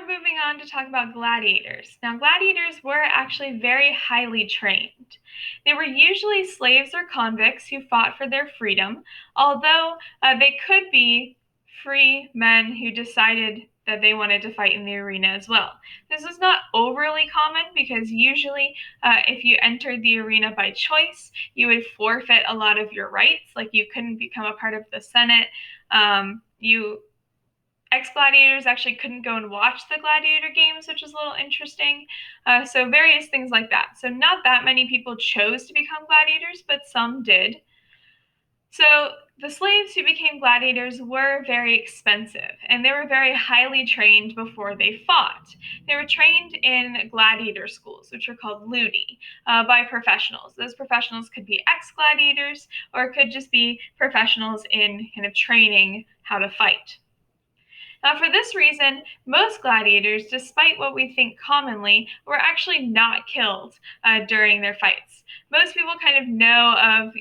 we're moving on to talk about gladiators. Now, gladiators were actually very highly trained. They were usually slaves or convicts who fought for their freedom, although they could be free men who decided that they wanted to fight in the arena as well. This was not overly common because usually, if you entered the arena by choice, you would forfeit a lot of your rights. Like you couldn't become a part of the Senate. You ex-gladiators actually couldn't go and watch the gladiator games, which is a little interesting. So various things like that. So not that many people chose to become gladiators, but some did. So the slaves who became gladiators were very expensive, and they were very highly trained before they fought. They were trained in gladiator schools, which are called ludi, by professionals. Those professionals could be ex-gladiators, or it could just be professionals in kind of training how to fight. Now, for this reason, most gladiators, despite what we think commonly, were actually not killed during their fights. Most people kind of know of,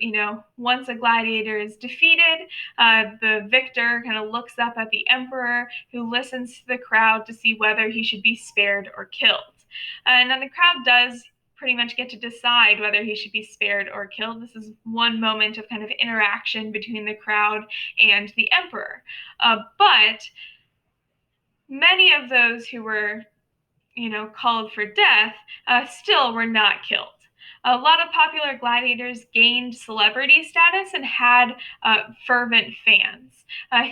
once a gladiator is defeated, the victor kind of looks up at the emperor, who listens to the crowd to see whether he should be spared or killed. And then the crowd does pretty much get to decide whether he should be spared or killed. This is one moment of kind of interaction between the crowd and the emperor. But many of those who were, called for death, still were not killed. A lot of popular gladiators gained celebrity status and had fervent fans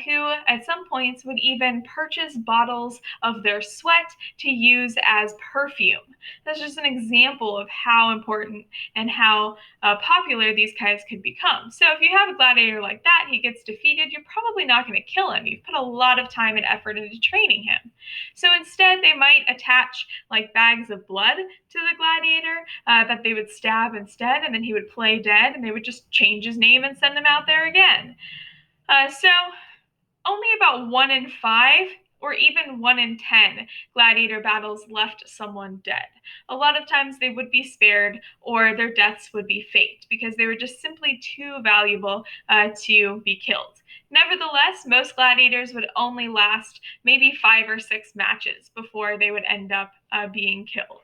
who, at some points, would even purchase bottles of their sweat to use as perfume. That's just an example of how important and how popular these guys could become. So, if you have a gladiator like that, he gets defeated, you're probably not going to kill him. You've put a lot of time and effort into training him. So, instead, they might attach like bags of blood to the gladiator that they would stab instead, and then he would play dead, and they would just change his name and send him out there again. So only about 1 in 5 or even 1 in 10 gladiator battles left someone dead. A lot of times they would be spared or their deaths would be faked because they were just simply too valuable to be killed. Nevertheless, most gladiators would only last maybe 5 or 6 matches before they would end up being killed.